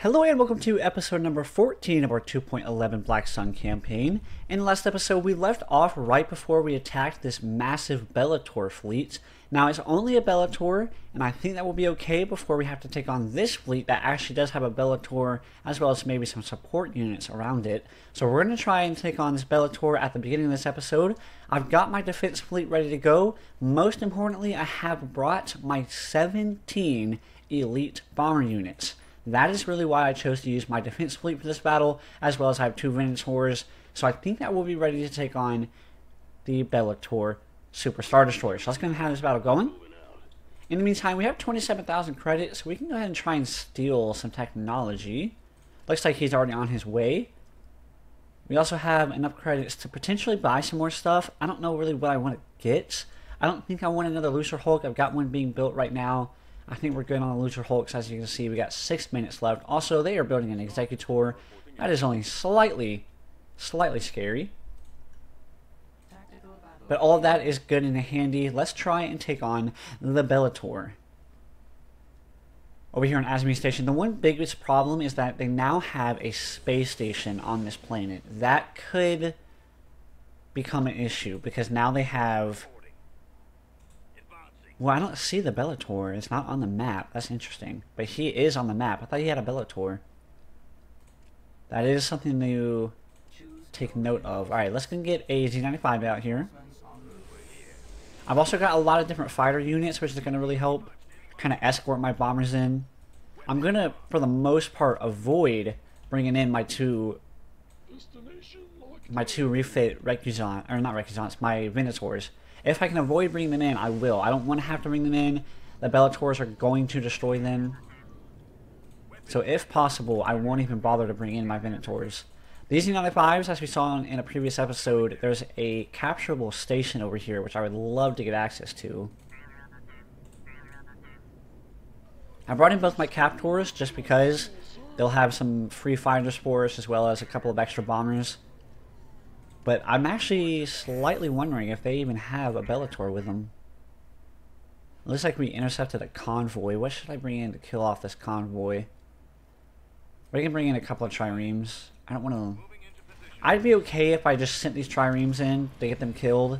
Hello and welcome to episode number 14 of our 2.11 Black Sun campaign. In the last episode, we left off right before we attacked this massive Bellator fleet. Now, it's only a Bellator, and I think that will be okay before we have to take on this fleet that actually does have a Bellator, as well as maybe some support units around it. So we're going to try and take on this Bellator at the beginning of this episode. I've got my defense fleet ready to go. Most importantly, I have brought my 17 elite bomber units. That is really why I chose to use my defense fleet for this battle, as well as I have 2 Venators, so I think that we'll be ready to take on the Bellator Super Star Destroyer. So let's go ahead and have this battle going. In the meantime, we have 27,000 credits, so we can go ahead and try and steal some technology. Looks like he's already on his way. We also have enough credits to potentially buy some more stuff. I don't know really what I want to get. I don't think I want another Looser Hulk. I've got one being built right now. I think we're good on the Looser Hulks. As you can see, we got 6 minutes left. Also, they are building an Executor. That is only slightly scary. But all of that is good and handy. Let's try and take on the Bellator. Over here on Azmi Station, the one biggest problem is that they now have a space station on this planet. That could become an issue because now they have... Well, I don't see the Bellator. It's not on the map. That's interesting. But he is on the map. I thought he had a Bellator. That is something to take note of. Alright, let's go get a Z95 out here. I've also got a lot of different fighter units, which is going to really help kind of escort my bombers in. I'm going to, for the most part, avoid bringing in my two refit Recusants, or not Recusants, my Venators. If I can avoid bringing them in, I will. I don't want to have to bring them in. The Bellators are going to destroy them. So if possible, I won't even bother to bring in my Venators. These Z95s, as we saw in a previous episode, there's a capturable station over here, which I would love to get access to. I brought in both my Captors just because they'll have some free fighter spores as well as a couple of extra bombers. But I'm actually slightly wondering if they even have a Bellator with them. It looks like we intercepted a convoy. What should I bring in to kill off this convoy? We can bring in a couple of triremes. I don't want to... I'd be okay if I just sent these triremes in to get them killed.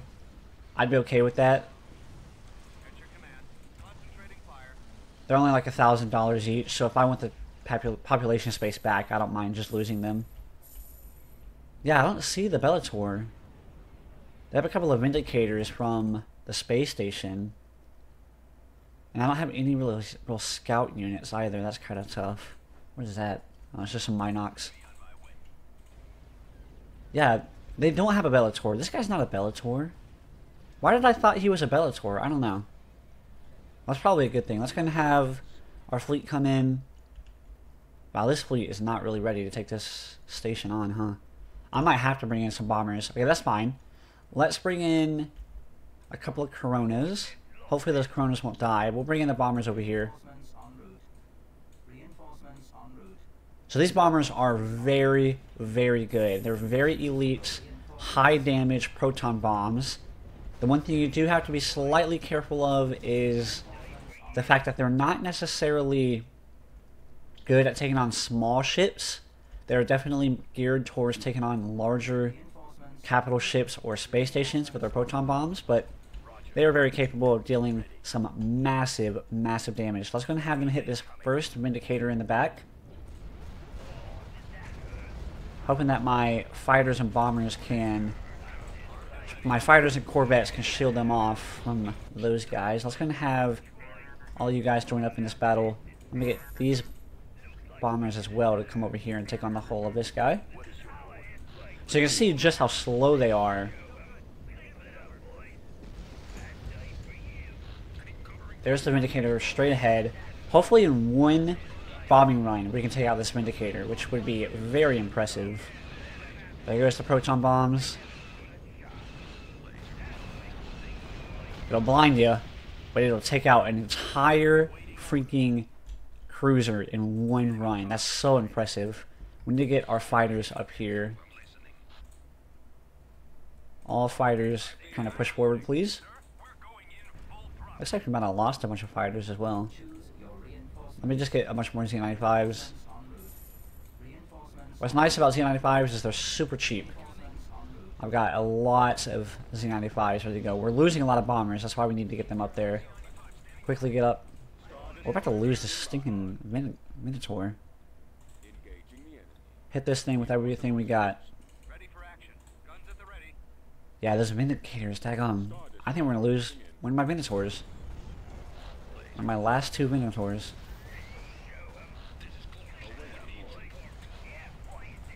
I'd be okay with that. They're only like $1,000 each, so if I want the population space back, I don't mind just losing them. Yeah, I don't see the Bellator. They have a couple of Vindicators from the space station. And I don't have any real scout units either. That's kind of tough. What is that? Oh, it's just some Minox. Yeah, they don't have a Bellator. This guy's not a Bellator. Why did I thought he was a Bellator? I don't know. That's probably a good thing. Let's go and have our fleet come in. Wow, this fleet is not really ready to take this station on, huh? I might have to bring in some bombers. Okay, that's fine. Let's bring in a couple of Coronas. Hopefully those Coronas won't die. We'll bring in the bombers over here. So these bombers are very, very good. They're very elite, high damage proton bombs. The one thing you do have to be slightly careful of is the fact that they're not necessarily good at taking on small ships. They're definitely geared towards taking on larger capital ships or space stations with their proton bombs, but they are very capable of dealing some massive, massive damage. Let's go and have them hit this first Vindicator in the back. Hoping that my fighters and bombers can... My fighters and corvettes can shield them off from those guys. Let's go and have all you guys join up in this battle. Let me get these bombers as well to come over here and take on the whole of this guy. So you can see just how slow they are. There's the Vindicator straight ahead. Hopefully in one bombing run we can take out this Vindicator, which would be very impressive. There goes the proton bombs. It'll blind you, but it'll take out an entire freaking cruiser in one run. That's so impressive. We need to get our fighters up here. All fighters kind of push forward, please. Looks like we might have lost a bunch of fighters as well. Let me just get a bunch more Z95s. What's nice about Z95s is they're super cheap. I've got a lot of Z95s ready to go. We're losing a lot of bombers. That's why we need to get them up there. Quickly get up. We're about to lose this stinking Minotaur. Hit this thing with everything we got. Yeah, those Vindicators, daggone. I think we're going to lose one of my Minotaurs. One of my last two Minotaurs.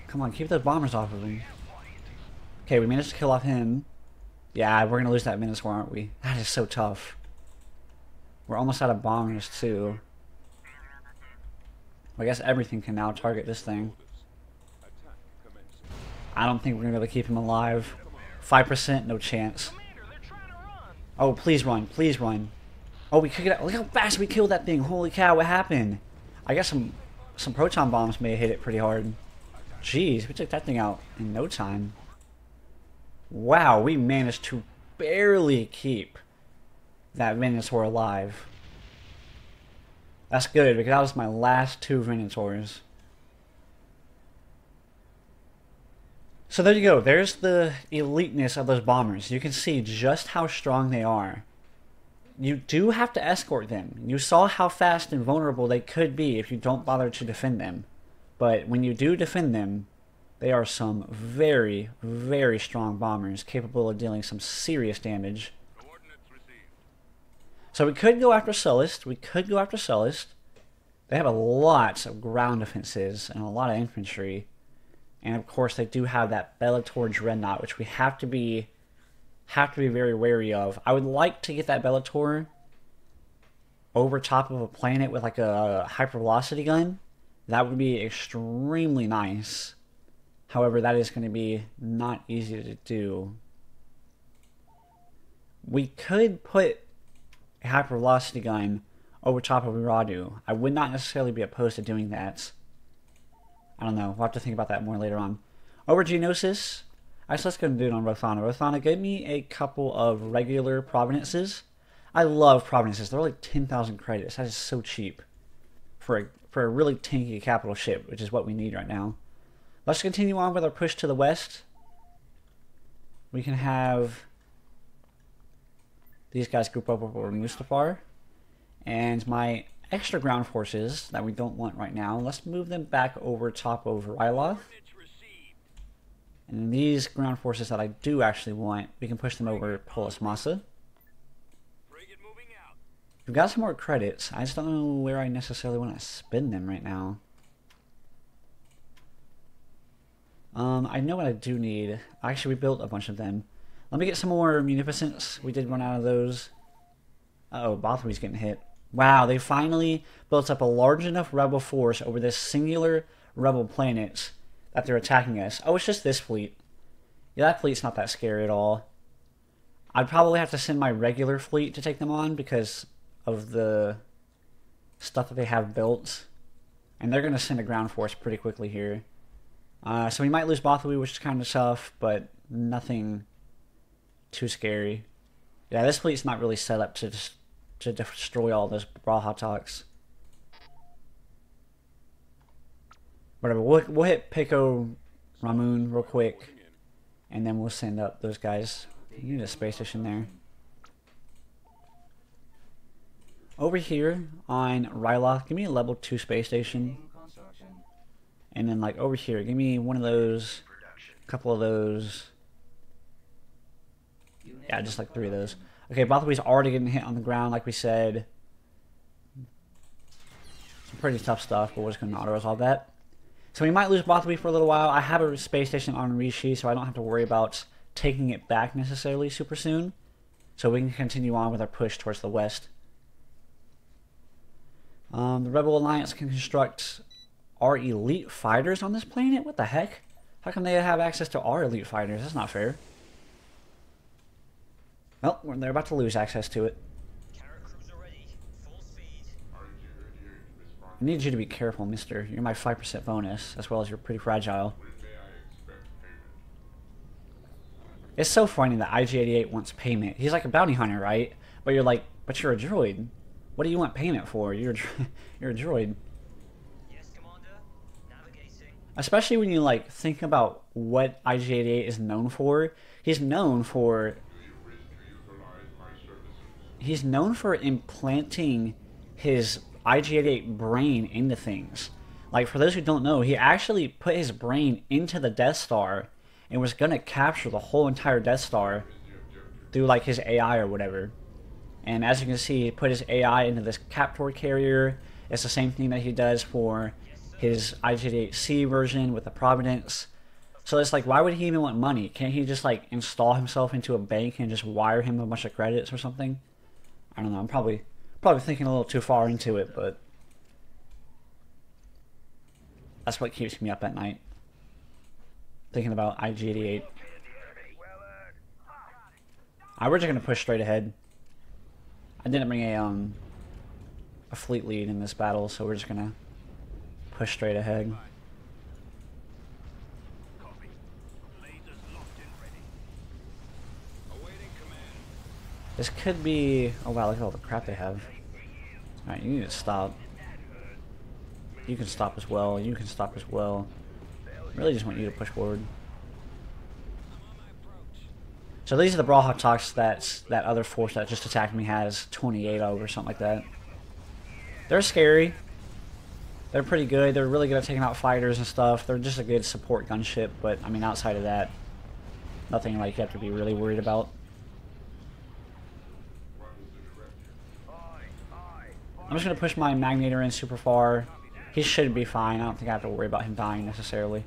Come on, keep those bombers off of him. Okay, we managed to kill off him. Yeah, we're going to lose that Minotaur, aren't we? That is so tough. We're almost out of bombers, too. I guess everything can now target this thing. I don't think we're going to be able to keep him alive. 5%, no chance. Oh, please run. Please run. Oh, we could get out. Look how fast we killed that thing. Holy cow, what happened? I guess some proton bombs may have hit it pretty hard. Jeez, we took that thing out in no time. Wow, we managed to barely keep that Minotaur alive. That's good, because that was my last two Minotaurs. So there you go. There's the eliteness of those bombers. You can see just how strong they are. You do have to escort them. You saw how fast and vulnerable they could be if you don't bother to defend them. But when you do defend them, they are some very, very strong bombers capable of dealing some serious damage. So we could go after Sullust. We could go after Sullust. They have a lot of ground defenses and a lot of infantry. And of course they do have that Bellator Dreadnought, which we have to be very wary of. I would like to get that Bellator over top of a planet with like a hypervelocity gun. That would be extremely nice. However, that is going to be not easy to do. We could put a hypervelocity gun over top of Iradu. I would not necessarily be opposed to doing that. I don't know. We'll have to think about that more later on. Over Geonosis. Alright, so let's go and do it on Rothana. Rothana, give me a couple of regular provenances. I love provenances. They're like 10,000 credits. That is so cheap for a really tanky capital ship, which is what we need right now. Let's continue on with our push to the west. We can have these guys group up over Mustafar. And my extra ground forces that we don't want right now, let's move them back over top of Ryloth. And these ground forces that I do actually want, we can push them over Polis Massa. We've got some more credits. I just don't know where I necessarily want to spend them right now. I know what I do need. Actually, we built a bunch of them. Let me get some more Munificence. We did run out of those. Uh-oh, Bothary's getting hit. Wow, they finally built up a large enough rebel force over this singular rebel planet that they're attacking us. Oh, it's just this fleet. Yeah, that fleet's not that scary at all. I'd probably have to send my regular fleet to take them on because of the stuff that they have built. And they're going to send a ground force pretty quickly here. So we might lose Bothawui, which is kind of tough, but nothing too scary. Yeah, this fleet's not really set up to destroy all those Brahatoks. Whatever, we'll hit Pico Ramun real quick, and then we'll send up those guys. You need a space station there. Over here on Ryloth, give me a level 2 space station. And then like over here, give me one of those, a couple of those. Yeah, just like 3 of those. Okay, Bothawy's already getting hit on the ground, like we said. Some pretty tough stuff, but we're just going to auto-resolve that. So we might lose Bothawy for a little while. I have a space station on Rishi, so I don't have to worry about taking it back necessarily super soon. So we can continue on with our push towards the west. The Rebel Alliance can construct our elite fighters on this planet? What the heck? How come they have access to our elite fighters? That's not fair. Well, they're about to lose access to it. I need you to be careful, mister. You're my 5% bonus, as well as you're pretty fragile. It's so funny that IG-88 wants payment. He's like a bounty hunter, right? But you're like, but you're a droid. What do you want payment for? You're a droid. Especially when you like think about what IG-88 is known for. He's known for implanting his IG-88 brain into things. Like, for those who don't know, he actually put his brain into the Death Star and was gonna capture the whole entire Death Star through like his AI or whatever. And as you can see, he put his AI into this Captor carrier. It's the same thing that he does for his IG-88C version with the Providence. So it's like, why would he even want money? Can't he just like install himself into a bank and just wire him a bunch of credits or something? I don't know. I'm probably thinking a little too far into it, but that's what keeps me up at night, thinking about IG-88. We're just gonna push straight ahead. I didn't bring a fleet lead in this battle, so we're just gonna push straight ahead. This could be... Oh wow, look at all the crap they have. Alright, you need to stop. You can stop as well. You can stop as well. Really just want you to push forward. So these are the Brawlhawk Talks that other force that just attacked me has 28 over or something like that. They're scary. They're pretty good. They're really good at taking out fighters and stuff. They're just a good support gunship, but I mean outside of that, nothing like you have to be really worried about. I'm just going to push my Magnator in super far. He should be fine. I don't think I have to worry about him dying necessarily.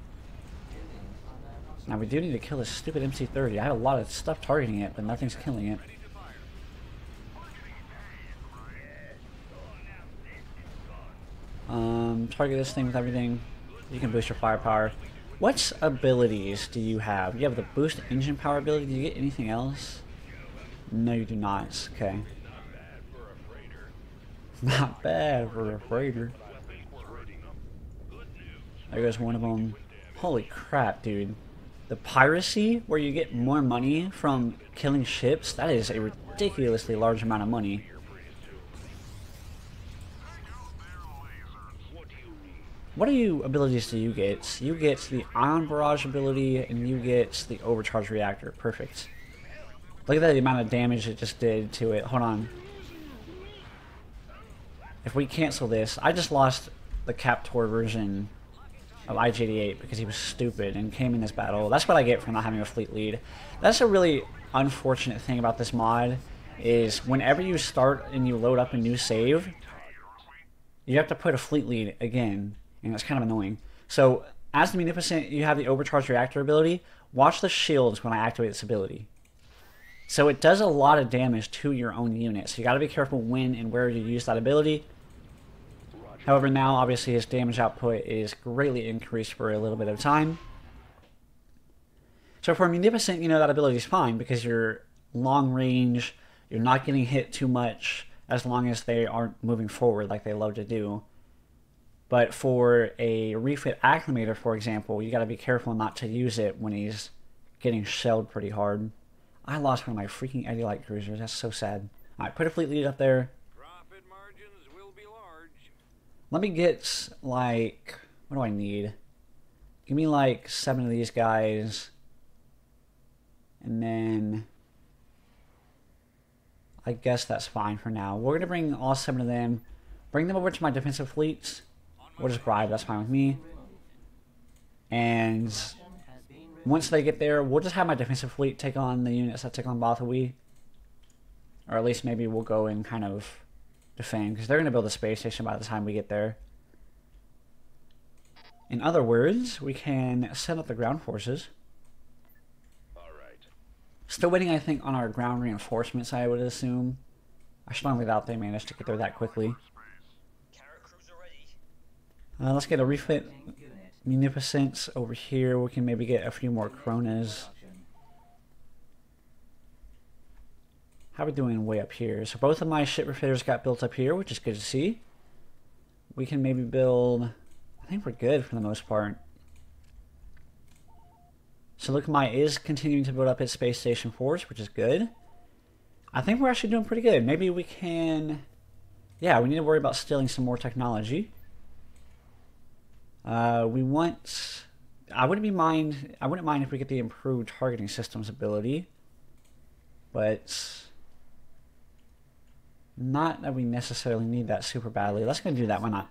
Now we do need to kill this stupid MC-30. I have a lot of stuff targeting it, but nothing's killing it. Target this thing with everything. You can boost your firepower. What abilities do you have? You have the boost engine power ability. Do you get anything else? No, you do not. Okay. Not bad for a freighter. There goes one of them. Holy crap, dude. The piracy, where you get more money from killing ships, that is a ridiculously large amount of money. What abilities do you get? You get the Ion Barrage ability, and you get the Overcharge Reactor. Perfect. Look at that, the amount of damage it just did to it. Hold on. If we cancel this, I just lost the Captor version of IG-88 because he was stupid and came in this battle. That's what I get for not having a fleet lead. That's a really unfortunate thing about this mod, is whenever you start and you load up a new save, you have to put a fleet lead again, and that's kind of annoying. So as the Munificent, you have the Overcharge Reactor ability. Watch the shields when I activate this ability. So it does a lot of damage to your own unit, so you got to be careful when and where you use that ability. However, now obviously his damage output is greatly increased for a little bit of time. So for Munificent, you know, that ability is fine because you're long range, you're not getting hit too much as long as they aren't moving forward like they love to do. But for a refit Acclimator, for example, you got to be careful not to use it when he's getting shelled pretty hard. I lost one of my freaking Eddie Light Cruisers. That's so sad. Alright, put a fleet lead up there. Profit margins will be large. Let me get, like... What do I need? Give me, like, 7 of these guys. And then... I guess that's fine for now. We're going to bring all 7 of them. Bring them over to my defensive fleets. We'll just bribe. That's fine with me. And... once they get there, we'll just have my defensive fleet take on the units that take on Bothawi. Or at least maybe we'll go and kind of defend, because they're going to build a space station by the time we get there. In other words, we can set up the ground forces. Still waiting, I think, on our ground reinforcements, I would assume. I strongly doubt they managed to get there that quickly. Let's get a refit Munificence over here. We can maybe get a few more Kronas. How are we doing way up here? So both of my ship refitters got built up here, which is good to see. We can maybe build... I think we're good for the most part. So Lukamai is continuing to build up its space station force, which is good. I think we're actually doing pretty good. Maybe we can... Yeah, we need to worry about stealing some more technology. We want I wouldn't mind if we get the improved targeting systems ability, but not that we necessarily need that super badly. Let's go do that. Why not?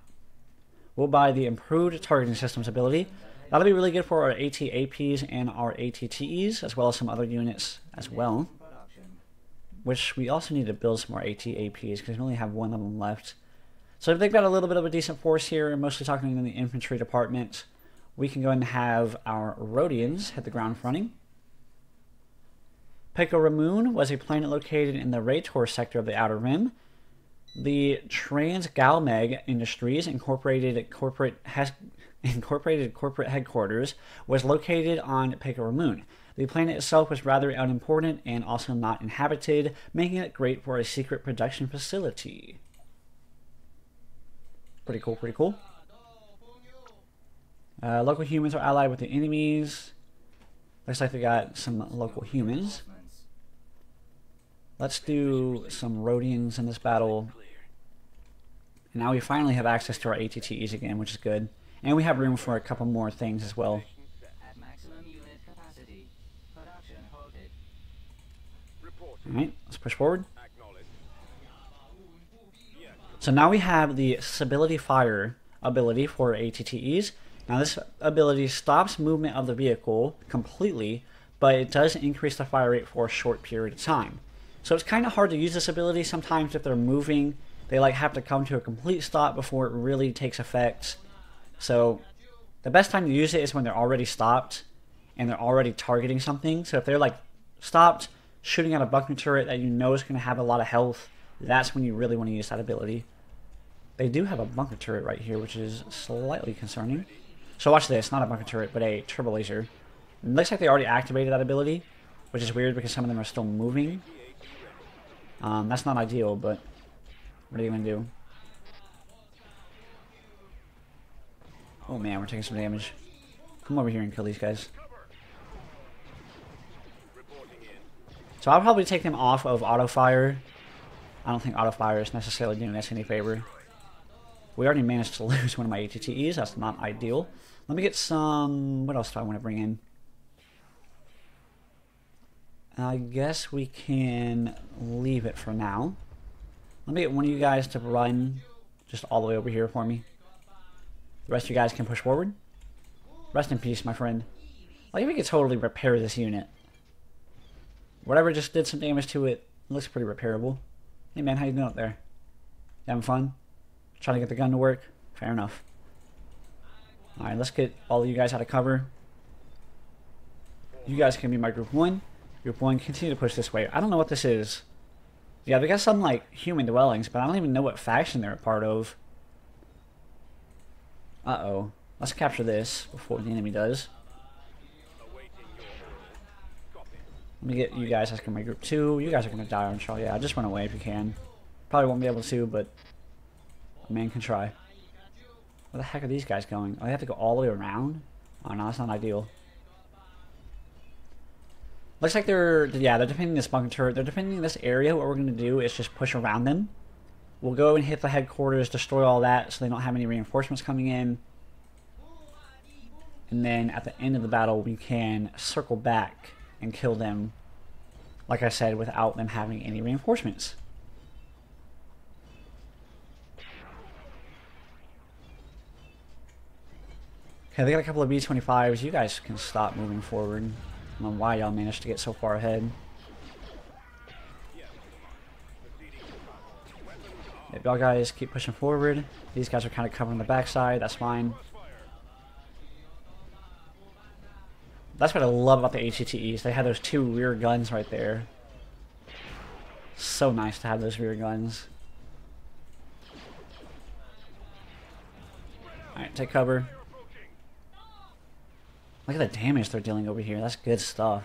We'll buy the improved targeting systems ability. That'll be really good for our AT-APs and our AT-TEs, as well as some other units as well. Which we also need to build some more AT-APs, because we only have one of them left. So if they've got a little bit of a decent force here, mostly talking in the infantry department, we can go ahead and have our Rhodians hit the ground running. Peko-Ramun was a planet located in the Raytor sector of the Outer Rim. The Trans-Galmeg Industries Incorporated corporate headquarters was located on Peko-Ramun. The planet itself was rather unimportant and also not inhabited, making it great for a secret production facility. Pretty cool, pretty cool. Local humans are allied with the enemies. Looks like they got some local humans. Let's do some Rhodians in this battle. And now we finally have access to our ATTEs again, which is good. And we have room for a couple more things as well. Alright, let's push forward. So now we have the Stability Fire ability for ATTEs. Now this ability stops movement of the vehicle completely, but it does increase the fire rate for a short period of time. So it's kind of hard to use this ability. Sometimes if they're moving, they like have to come to a complete stop before it really takes effect. So the best time to use it is when they're already stopped and they're already targeting something. So if they're like stopped, shooting at a bunker turret that you know is going to have a lot of health, that's when you really want to use that ability. They do have a bunker turret right here, which is slightly concerning. So watch this, not a bunker turret, but a turbo laser. It looks like they already activated that ability, which is weird because some of them are still moving. That's not ideal, but what are you going to do? Oh man, we're taking some damage. Come over here and kill these guys. So I'll probably take them off of auto fire. I don't think auto fire is necessarily doing us any favor. We already managed to lose one of my ATTEs. That's not ideal. Let me get some... What else do I want to bring in? I guess we can leave it for now. Let me get one of you guys to run just all the way over here for me. The rest of you guys can push forward. Rest in peace, my friend. Like, we could totally repair this unit. Whatever just did some damage to it, looks pretty repairable. Hey man, how you doing up there? You having fun? Trying to get the gun to work? Fair enough. Alright, let's get all of you guys out of cover. You guys can be my group 1. Group 1, continue to push this way. I don't know what this is. Yeah, they got some like human dwellings, but I don't even know what faction they're a part of. Uh-oh. Let's capture this before the enemy does. Let me get you guys asking my group 2. You guys are going to die on trial. Yeah, just run away if you can. Probably won't be able to, but a man can try. Where the heck are these guys going? Oh, they have to go all the way around? Oh no, that's not ideal. Looks like they're defending this bunker turret. They're defending this area. What we're going to do is just push around them. We'll go and hit the headquarters, destroy all that so they don't have any reinforcements coming in. And then at the end of the battle, we can circle back and kill them, like I said, without them having any reinforcements. Okay, they got a couple of B-25s. You guys can stop moving forward. I don't know why y'all managed to get so far ahead. If y'all guys keep pushing forward, these guys are kind of covering the backside. That's fine. That's what I love about the ATTEs. They have those 2 rear guns right there. So nice to have those rear guns. Alright, take cover. Look at the damage they're dealing over here. That's good stuff.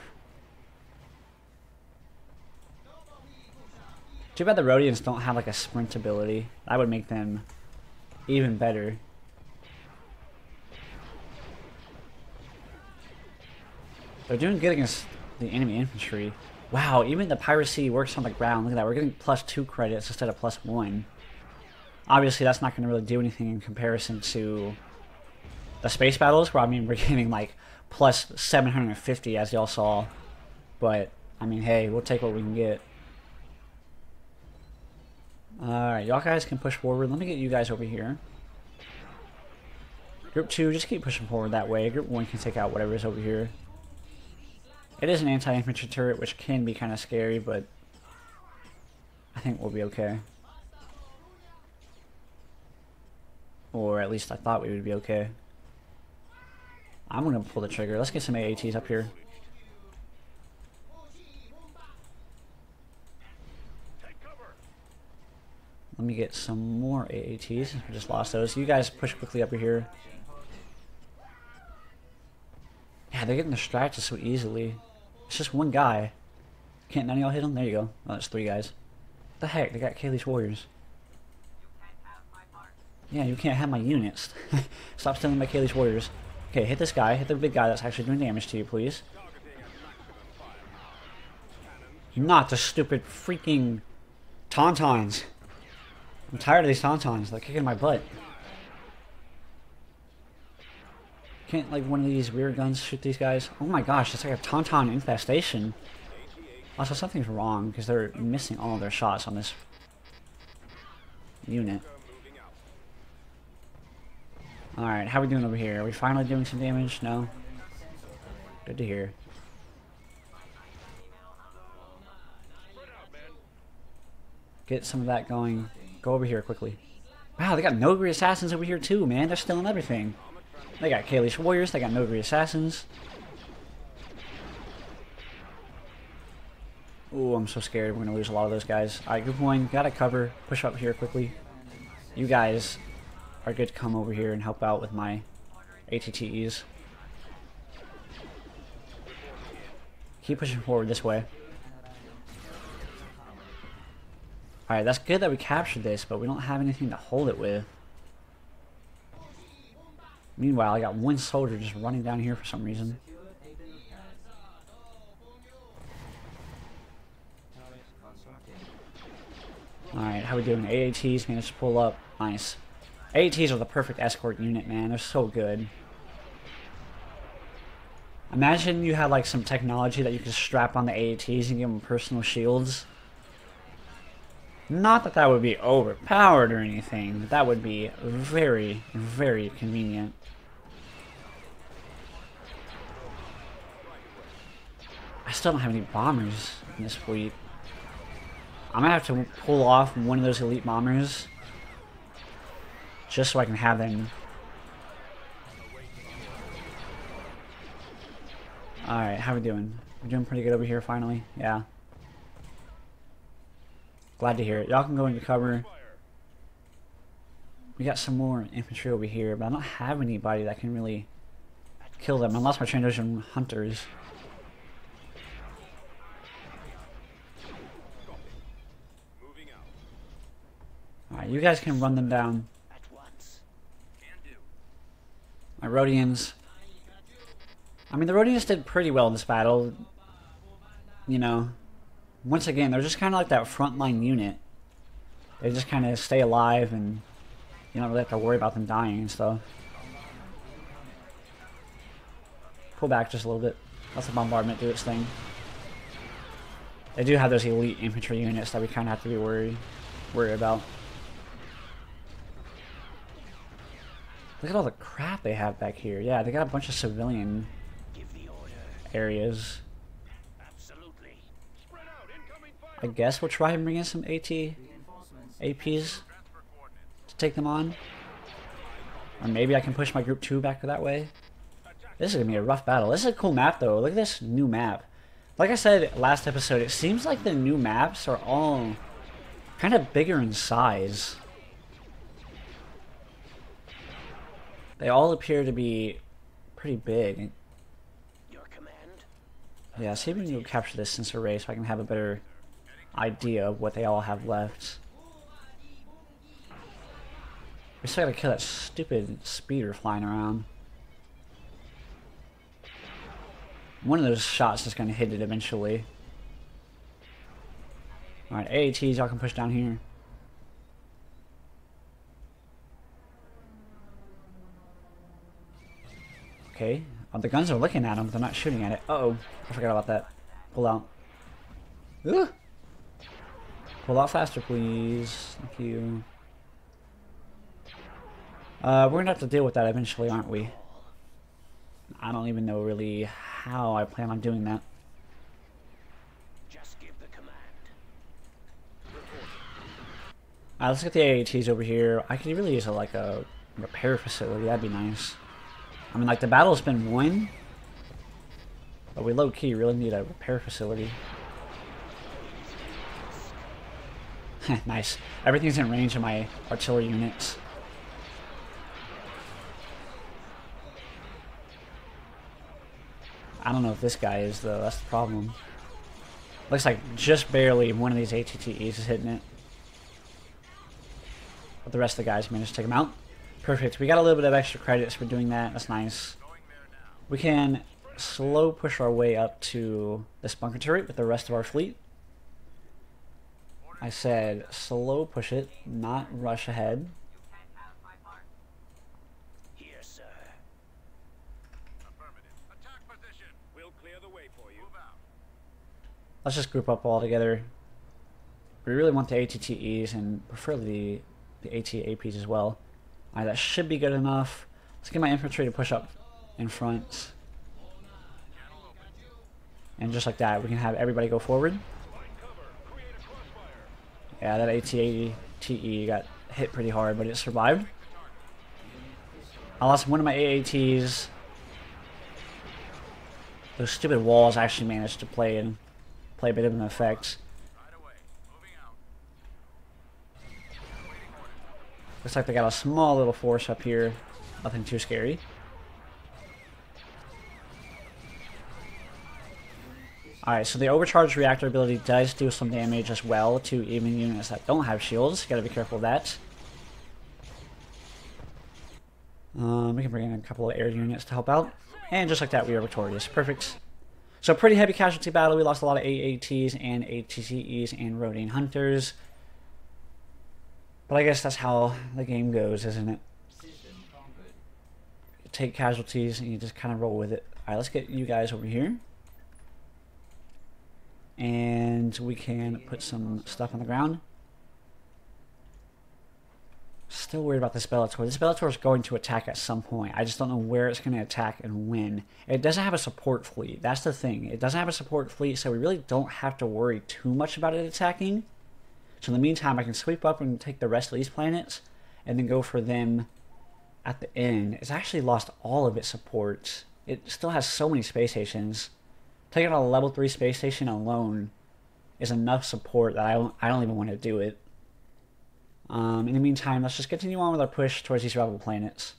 Too bad the Rhodians don't have like a sprint ability. That would make them even better. They're doing good against the enemy infantry. Wow, even the piracy works on the ground. Look at that. We're getting +2 credits instead of +1. Obviously, that's not going to really do anything in comparison to the space battles, where I mean we're getting like plus 750 as y'all saw. But I mean, hey, we'll take what we can get. Alright, y'all guys can push forward. Let me get you guys over here. Group 2, just keep pushing forward that way. Group 1 can take out whatever is over here. It is an anti-infantry turret, which can be kind of scary, but I think we'll be okay. Or at least I thought we would be okay. I'm going to pull the trigger. Let's get some AATs up here. Let me get some more AATs. We just lost those. You guys push quickly up here. Yeah, they're getting distracted so easily. It's just one guy. Can't none of y'all hit him? There you go. Oh, that's 3 guys. What the heck? They got Kaylee's warriors. Yeah, you can't have my units. Stop stealing my Kaylee's warriors. Okay, hit this guy. Hit the big guy that's actually doing damage to you, please. Not the stupid freaking tauntauns. I'm tired of these tauntauns. They're kicking my butt. Can't like one of these rear guns shoot these guys? Oh my gosh, it's like a tauntaun infestation. Also, something's wrong because they're missing all of their shots on this unit. Alright, how are we doing over here? Are we finally doing some damage? No? Good to hear. Get some of that going. Go over here quickly. Wow, they got Nogri assassins over here too, man. They're stealing everything. They got Kaylee's warriors. They got Nogri assassins. Ooh, I'm so scared. We're going to lose a lot of those guys. Alright, group 1. Gotta cover. Push up here quickly. You guys are good to come over here and help out with my ATTEs. Keep pushing forward this way. Alright, that's good that we captured this, but we don't have anything to hold it with. Meanwhile, I got one soldier just running down here for some reason. Alright, how we doing? AATs managed to pull up. Nice. AATs are the perfect escort unit, man. They're so good. Imagine you had like some technology that you could strap on the AATs and give them personal shields. Not that that would be overpowered or anything, but that would be very, very convenient. I still don't have any bombers in this fleet. I'm gonna have to pull off one of those elite bombers just so I can have them. Alright, how we doing? We're doing pretty good over here finally. Yeah. Glad to hear it. Y'all can go into cover. We got some more infantry over here, but I don't have anybody that can really kill them unless my transition hunters. Alright, you guys can run them down. My Rhodians. I mean, the Rhodians did pretty well in this battle. You know, once again, they're just kind of like that frontline unit. They just kind of stay alive and you don't really have to worry about them dying and stuff. Pull back just a little bit. Let the bombardment do its thing. They do have those elite infantry units that we kind of have to be worried about. Look at all the crap they have back here. Yeah, they got a bunch of civilian areas. I guess we'll try and bring in some APs to take them on. Or maybe I can push my group 2 back that way. This is going to be a rough battle. This is a cool map though. Look at this new map. Like I said last episode, it seems like the new maps are all kind of bigger in size. They all appear to be pretty big. Yeah, see if we can capture this sensor array so I can have a better idea of what they all have left. We still gotta kill that stupid speeder flying around. One of those shots is gonna hit it eventually. Alright, AATs, y'all can push down here. Okay. Oh, the guns are looking at him, but they're not shooting at it. Uh-oh. I forgot about that. Pull out. Ugh. Pull out faster, please. Thank you. We're gonna have to deal with that eventually, aren't we? I don't even know really how I plan on doing that. Just give the command. Alright, let's get the AATs over here. I could really use like a repair facility. That'd be nice. I mean, like, the battle's been won, but we low-key really need a repair facility. Nice. Everything's in range of my artillery units. I don't know if this guy is, though. That's the problem. Looks like just barely one of these ATTEs is hitting it. But the rest of the guys managed to take him out. Perfect. We got a little bit of extra credits for doing that. That's nice. We can slow push our way up to this bunker turret with the rest of our fleet. I said slow push it, not rush ahead. Here, sir. Affirmative. Attack position. We'll clear the way for you. Move out. Let's just group up all together. We really want the ATTEs and preferably the ATAPs as well. Alright, that should be good enough. Let's get my infantry to push up in front. And just like that, we can have everybody go forward. Yeah, that ATATE got hit pretty hard, but it survived. I lost one of my AATs. Those stupid walls actually managed to play a bit of an effect. Looks like they got a small little force up here. Nothing too scary. Alright, so the overcharged reactor ability does do some damage as well to even units that don't have shields. Gotta be careful of that. We can bring in a couple of air units to help out. And just like that, we are victorious. Perfect. So pretty heavy casualty battle. We lost a lot of AATs and ATCEs and Rodine Hunters. But I guess that's how the game goes, isn't it? You take casualties and you just kind of roll with it. Alright, let's get you guys over here. And we can put some stuff on the ground. Still worried about this Bellator. This Bellator is going to attack at some point. I just don't know where it's going to attack and when. It doesn't have a support fleet. That's the thing. It doesn't have a support fleet, so we really don't have to worry too much about it attacking. So in the meantime, I can sweep up and take the rest of these planets and then go for them at the end. It's actually lost all of its support. It still has so many space stations. Taking out a level 3 space station alone is enough support that I don't even want to do it. In the meantime, let's just continue on with our push towards these rebel planets.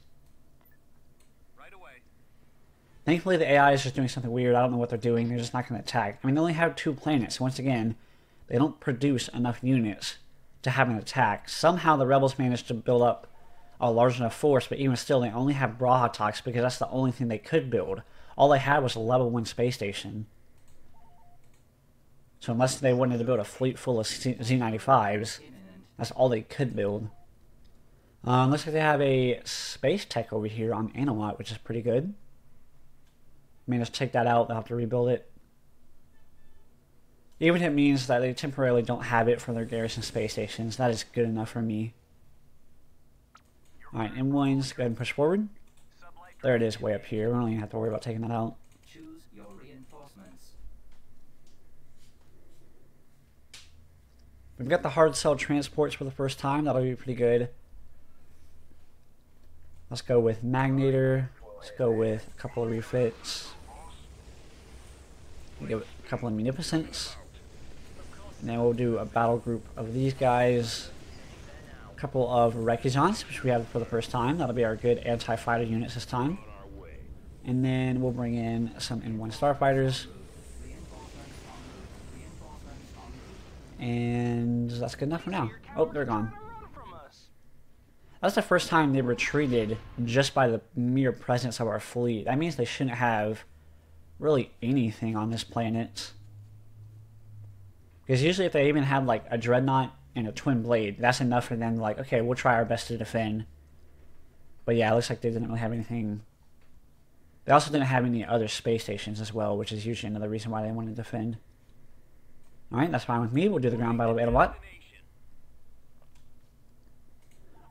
Right away. Thankfully, the AI is just doing something weird. I don't know what they're doing. They're just not going to attack. I mean, they only have 2 planets. Once again, they don't produce enough units to have an attack. Somehow the rebels managed to build up a large enough force, but even still, they only have Brahatoks because that's the only thing they could build. All they had was a level 1 space station. So unless they wanted to build a fleet full of Z95s, that's all they could build. Looks like they have a space tech over here on Anawatt, which is pretty good. I mean, just take that out, they'll have to rebuild it. Even if it means that they temporarily don't have it for their garrison space stations, that is good enough for me. Alright, M1s, go ahead and push forward. There it is, way up here. We don't even have to worry about taking that out. Choose your reinforcements. We've got the hard cell transports for the first time. That'll be pretty good. Let's go with Magnator. Let's go with a couple of refits. We'll give it a couple of Munificents. And then we'll do a battle group of these guys. A couple of Requisants, which we have for the first time. That'll be our good anti-fighter units this time. And then we'll bring in some N1 starfighters. And that's good enough for now. Oh, they're gone. That's the first time they retreated just by the mere presence of our fleet. That means they shouldn't have really anything on this planet. Because usually if they even had like a dreadnought and a twin blade, that's enough for them, like, okay, we'll try our best to defend. But yeah, it looks like they didn't really have anything They also didn't have any other space stations as well, which is usually another reason why they wanted to defend. Alright, that's fine with me. We'll do the ground battle of Beta.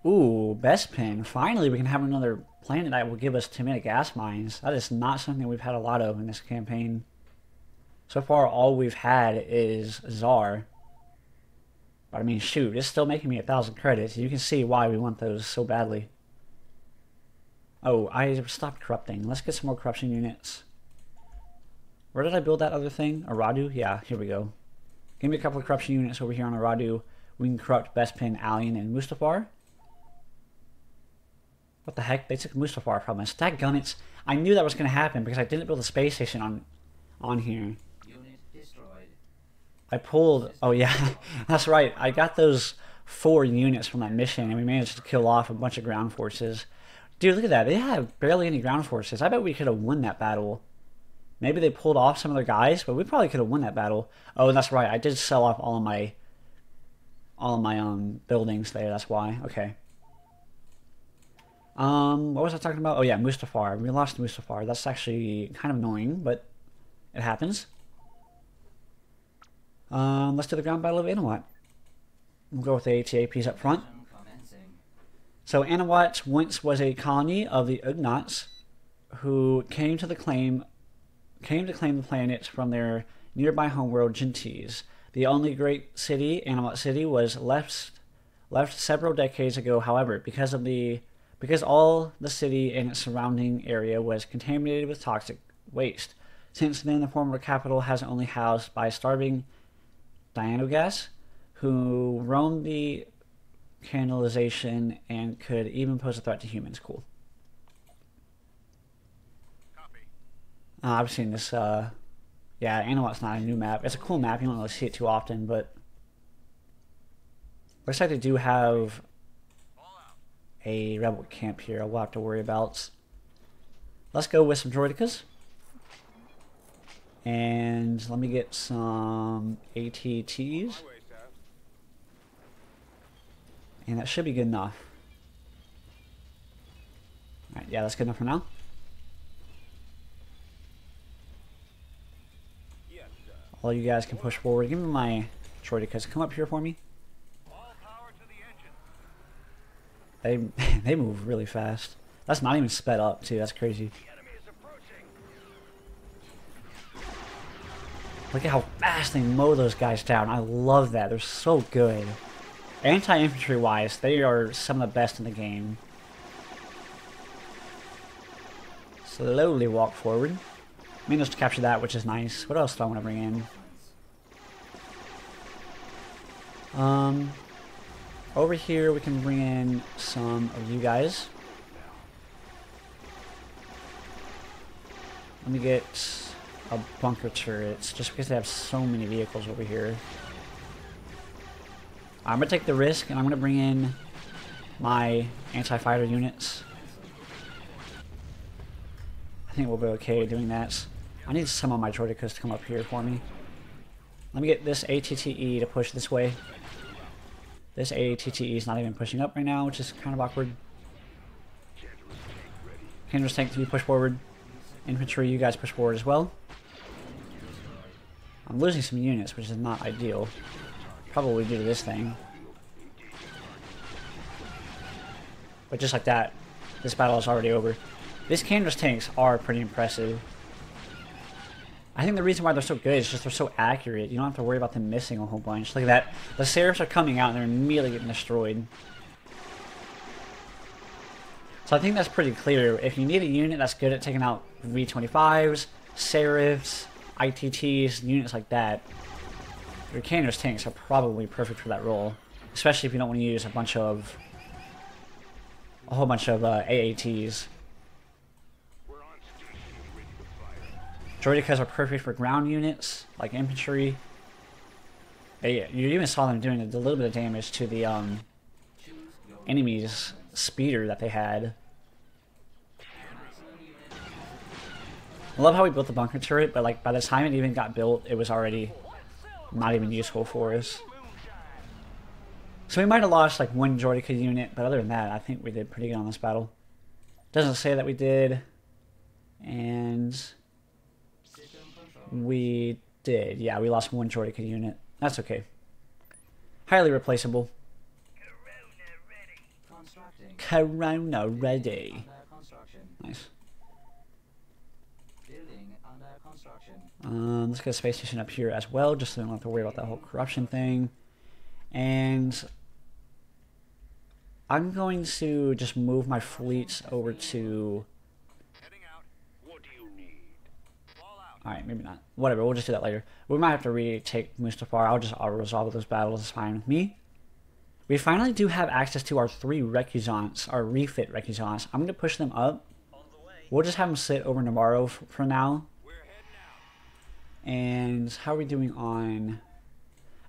Ooh, Bespin. Finally, we can have another planet that will give us 2-minute gas mines. That is not something we've had a lot of in this campaign. So far, all we've had is Czar. But I mean, shoot, it's still making me 1,000 credits. You can see why we want those so badly. Oh, I stopped corrupting. Let's get some more corruption units. Where did I build that other thing? Aradu? Yeah, here we go. Give me a couple of corruption units over here on Aradu. We can corrupt Bespin, Alien, and Mustafar. What the heck? They took Mustafar from us. Dadgummits. I knew that was going to happen because I didn't build a space station on here. Unit destroyed. I pulled... Oh, yeah. That's right. I got those 4 units from that mission, and we managed to kill off a bunch of ground forces. Dude, look at that. They have barely any ground forces. I bet we could have won that battle. Maybe they pulled off some of their guys, but we probably could have won that battle. Oh, and that's right. I did sell off all of my buildings there. That's why. Okay. What was I talking about? Oh yeah, Mustafar. We lost Mustafar. That's actually kind of annoying, but it happens. Let's do the ground battle of Anawat. We'll go with the ATAPs up front. So Anawat once was a colony of the Ugnaughts, who came to claim the planet from their nearby homeworld Gentees. The only great city, Anawat City, was left several decades ago. However, because all the city and its surrounding area was contaminated with toxic waste. Since then, the former capital has only housed by starving Dianogas, who roamed the canalization and could even pose a threat to humans. Cool. Copy. I've seen this. Yeah, Anawat's not a new map. It's a cool map. You don't really see it too often, but looks like they do have a rebel camp here we'll have to worry about. Let's go with some droidicas. And let me get some ATTs. And that should be good enough. Alright, yeah, that's good enough for now. Yes, sir. All you guys can push forward. Give me my droidicas. Come up here for me. All power to the engine. They move really fast. That's not even sped up too. That's crazy. The enemy is approaching. Look at how fast they mow those guys down. I love that. They're so good. Anti-infantry wise, they are some of the best in the game. Slowly walk forward. Managed to capture that, which is nice. What else do I want to bring in? Over here we can bring in some of you guys. Let me get a bunker turrets, just because they have so many vehicles over here. I'm going to take the risk, and I'm going to bring in my anti-fighter units. I think we'll be okay doing that. I need some of my droidicas to come up here for me. Let me get this ATTE to push this way. This ATTE is not even pushing up right now, which is kind of awkward. Canvas tank to be pushed forward. Infantry, you guys push forward as well. I'm losing some units, which is not ideal. Probably due to this thing. But just like that, this battle is already over. These canvas tanks are pretty impressive. I think the reason why they're so good is just they're so accurate. You don't have to worry about them missing a whole bunch. Look at that. The Seraphs are coming out and they're immediately getting destroyed. So I think that's pretty clear. If you need a unit that's good at taking out V-25s, Seraphs, ITTs, units like that, your canvas tanks are probably perfect for that role. Especially if you don't want to use a whole bunch of AATs. Droidicas are perfect for ground units, like infantry. You even saw them doing a little bit of damage to the enemy's speeder that they had. I love how we built the bunker turret, but like by the time it even got built, it was already not even useful for us. So we might have lost like one Droidica unit, but other than that, I think we did pretty good on this battle. Doesn't say that we did And System control. we did. Yeah, we lost one Jordica unit. That's okay. Highly replaceable. Constructing. Corona ready. Under construction. Nice. Building under construction. Let's get a space station up here as well, just so we don't have to worry about that whole corruption thing. And I'm going to just move my fleets over to... Heading out. What do you need? Fall out. Alright, maybe not. Whatever, we'll just do that later. We might have to retake Mustafar. I'll resolve those battles. It's fine with me. We finally do have access to our 3 Recusants, our refit Recusants. I'm going to push them up. On the way. We'll just have them sit over Navarro for now. We're heading out. And how are we doing on...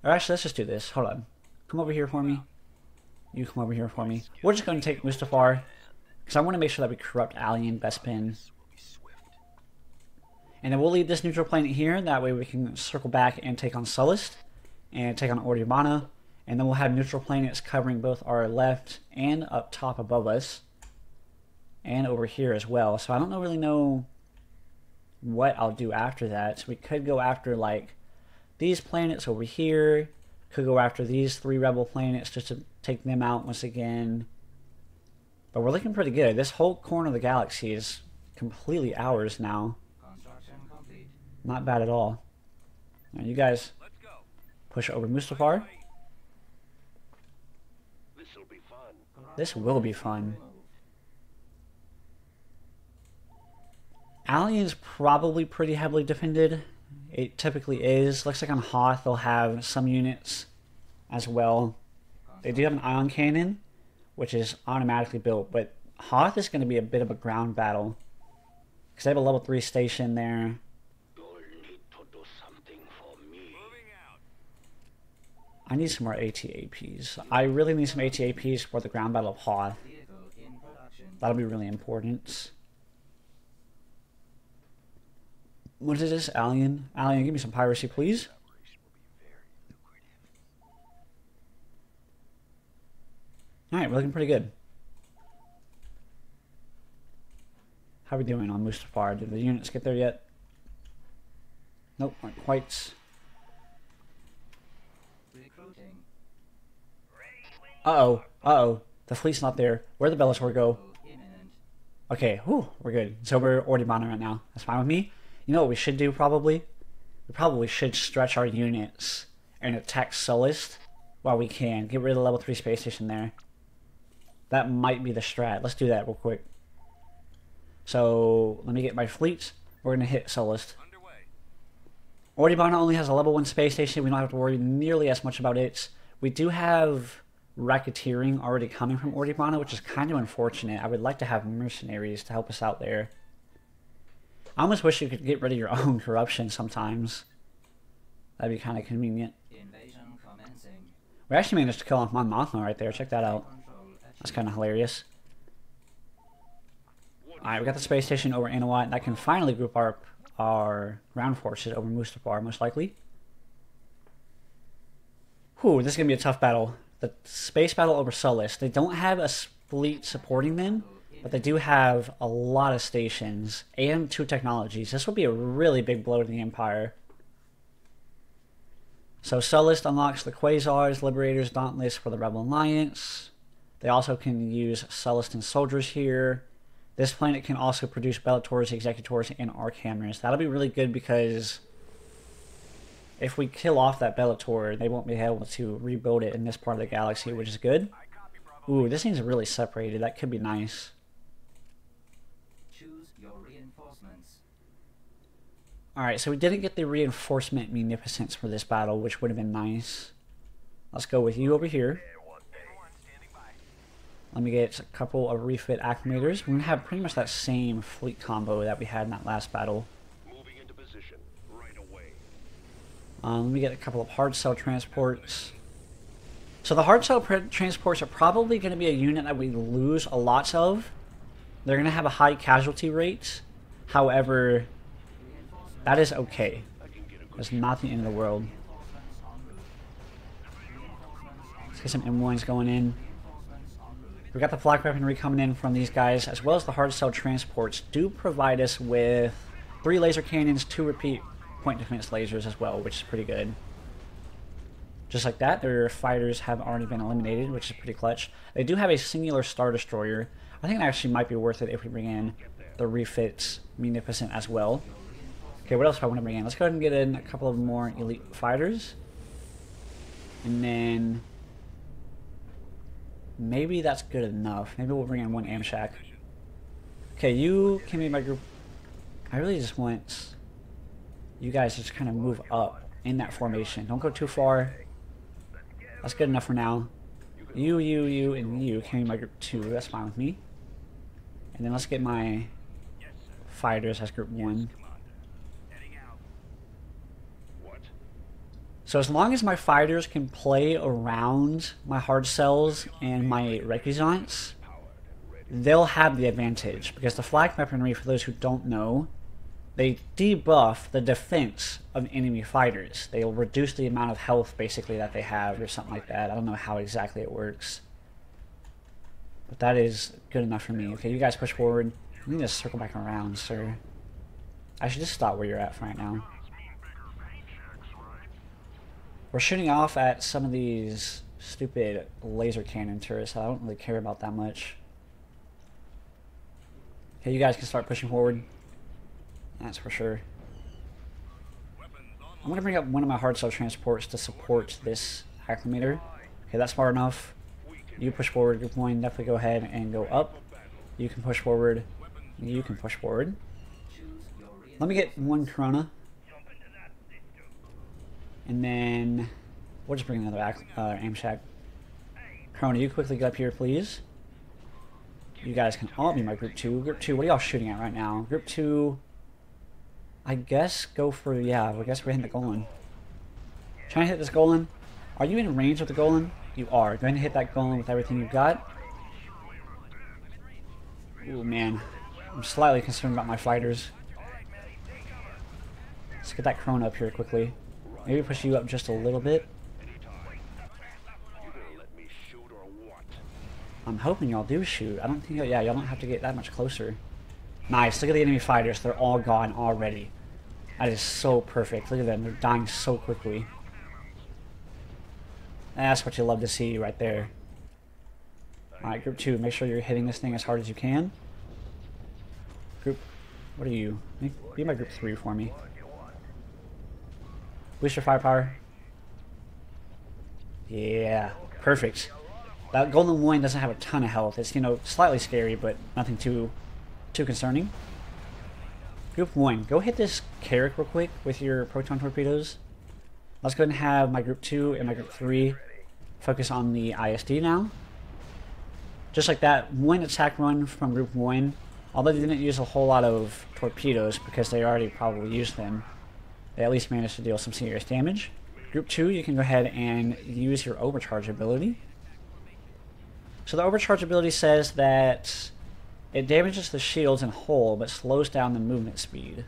Or actually, let's just do this. Hold on. Come over here for me. You come over here for me. We're just going to take Mustafar. Because I want to make sure that we corrupt Alien Bespin. And then we'll leave this neutral planet here. That way we can circle back and take on Sullust. And take on Ordubana. And then we'll have neutral planets covering both our left and up top above us. And over here as well. So I don't really know what I'll do after that. So we could go after like these planets over here. Could go after these 3 rebel planets just to take them out once again. But we're looking pretty good. This whole corner of the galaxy is completely ours now. Construction complete. Not bad at all. Now you guys Let's go. push over Mustafar. This'll be fun. This will be fun. Alien's probably pretty heavily defended. It typically is. Looks like on Hoth they'll have some units as well. They do have an ion cannon, which is automatically built, but Hoth is going to be a bit of a ground battle. Because they have a level 3 station there. You'll need to do something for me. Moving out. I need some more ATAPs. I really need some ATAPs for the ground battle of Hoth. Vehicle in production. That'll be really important. What is this, Alien? Alien, give me some piracy, please. Alright, we're looking pretty good. How are we doing on Mustafar? Did the units get there yet? Nope, not quite. Recruiting. Uh-oh, uh-oh. The fleet's not there. Where'd the Bellator go? Imminent. Okay, whew, we're good. So we're Ordubana right now. That's fine with me. You know what we should do, probably? We probably should stretch our units and attack Sullust while we can. Get rid of the level 3 space station there. That might be the strat. Let's do that real quick. So, let me get my fleets. We're going to hit Sullust. Underway. Ordubana only has a level 1 space station. We don't have to worry nearly as much about it. We do have racketeering already coming from Ordubana, which is kind of unfortunate. I would like to have mercenaries to help us out there. I almost wish you could get rid of your own corruption sometimes. That'd be kind of convenient. Invasion commencing. We actually managed to kill off Mon Mothma right there. Check that out. Control That's achieved. kind of hilarious. Alright, we got the space station over Anawat, and I can finally group our ground forces over Mustafar, most likely. Whew, this is going to be a tough battle. The space battle over Sullust. They don't have a fleet supporting them, but they do have a lot of stations and 2 technologies. This will be a really big blow to the Empire. So Sullust unlocks the Quasars, Liberators, Dauntless for the Rebel Alliance. They also can use Sullustan soldiers here. This planet can also produce Bellators, Executors, and Archammers. That'll be really good because if we kill off that Bellator, they won't be able to rebuild it in this part of the galaxy, which is good. Ooh, this thing's really separated. That could be nice. Choose your reinforcements. Alright, so we didn't get the reinforcement munificence for this battle, which would have been nice. Let's go with you over here. Let me get a couple of refit acclimators. We're going to have pretty much that same fleet combo that we had in that last battle. Moving into position right away. Let me get a couple of hard cell transports. So the hard cell transports are probably going to be a unit that we lose a lot of. They're going to have a high casualty rate. However, that is okay. It's not the end of the world. Let's get some M1s going in. We've got the flak weaponry coming in from these guys, as well as the hard cell transports do provide us with 3 laser cannons, 2 repeat point defense lasers as well, which is pretty good. Just like that, their fighters have already been eliminated, which is pretty clutch. They do have a singular Star Destroyer. I think it actually might be worth it if we bring in the refit Munificent as well. Okay, what else do I want to bring in? Let's go ahead and get in a couple of more elite fighters. And then maybe that's good enough. Maybe we'll bring in 1 Amshak. Okay, you can be my group. I really just want you guys to just kind of move up in that formation. Don't go too far. That's good enough for now. You, and you can be my group 2. That's fine with me. And then let's get my fighters as group 1. So as long as my fighters can play around my hard cells and my requisants, they'll have the advantage. Because the flak weaponry, for those who don't know, they debuff the defense of enemy fighters. They'll reduce the amount of health, basically, that they have, or something like that. I don't know how exactly it works. But that is good enough for me. Okay, you guys push forward. You need to circle back around, sir. I should just stop where you're at for right now. We're shooting off at some of these stupid laser cannon turrets, so I don't really care about that much. Okay, you guys can start pushing forward. That's for sure. I'm going to bring up one of my hard cell transports to support this acclimator. Okay, that's far enough. You push forward, group 1, definitely go ahead and go up. You can push forward. You can push forward. Let me get 1 Corona. And then we'll just bring another Amshak. Corona, you quickly get up here, please. You guys can all be my group 2. Group 2, what are y'all shooting at right now? Group 2, I guess go for, yeah, I guess we're hitting the Golan. Trying to hit this Golan. Are you in range with the Golan? You are. Going to hit that Golan with everything you've got. Ooh, man. I'm slightly concerned about my fighters. Let's get that Corona up here quickly. Maybe push you up just a little bit. I'm hoping y'all do shoot. I don't think, yeah, y'all don't have to get that much closer. Nice, look at the enemy fighters. They're all gone already. That is so perfect. Look at them, they're dying so quickly. That's what you love to see right there. Alright, group 2, make sure you're hitting this thing as hard as you can. Group, what are you? Be my group 3 for me. Boost your firepower. Yeah, perfect. That golden loin doesn't have a ton of health. It's, you know, slightly scary, but nothing too concerning. Group 1, go hit this Carrick real quick with your proton torpedoes. Let's go ahead and have my group 2 and my group 3 focus on the ISD now. Just like that, 1 attack run from group 1. Although they didn't use a whole lot of torpedoes because they already probably used them, they at least managed to deal some serious damage. Group 2, you can go ahead and use your overcharge ability. So the overcharge ability says that it damages the shields in whole, but slows down the movement speed.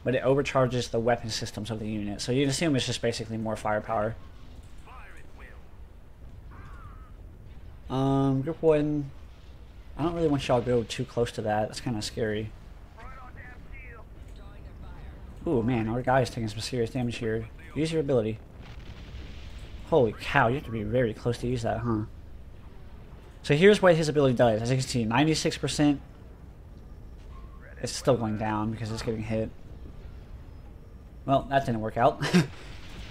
But it overcharges the weapon systems of the unit. So you can assume it's just basically more firepower. Group 1, I don't really want y'all to go too close to that. That's kind of scary. Ooh, man, our guy's taking some serious damage here. Use your ability. Holy cow, you have to be very close to use that, huh? So here's what his ability does. As you can see, 96%. It's still going down because it's getting hit. Well, that didn't work out. That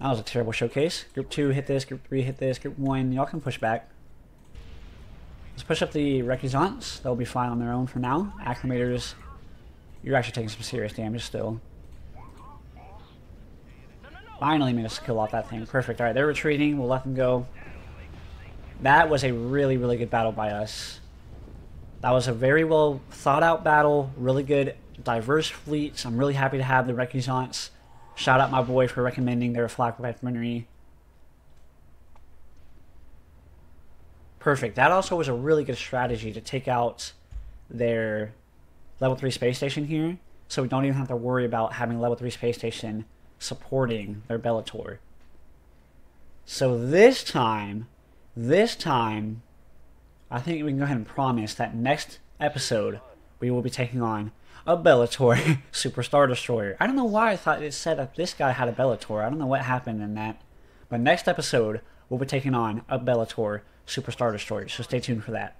was a terrible showcase. Group 2 hit this, Group 3 hit this, Group 1, y'all can push back. Let's push up the Requisants. They'll be fine on their own for now. Acclimators, you're actually taking some serious damage still. Finally managed to kill off that thing. Perfect. Alright, they're retreating. We'll let them go. That was a really, really good battle by us. That was a very well thought out battle. Really good, diverse fleets. I'm really happy to have the Requisants. Shout out my boy for recommending their flak weaponry. Perfect. That also was a really good strategy to take out their level 3 space station here. So we don't even have to worry about having level 3 space station supporting their Bellator. So this time, I think we can go ahead and promise that next episode we will be taking on a Bellator Superstar Destroyer. I don't know why I thought it said that this guy had a Bellator. I don't know what happened in that. But next episode, we'll be taking on a Bellator Superstar Destroyer. So stay tuned for that.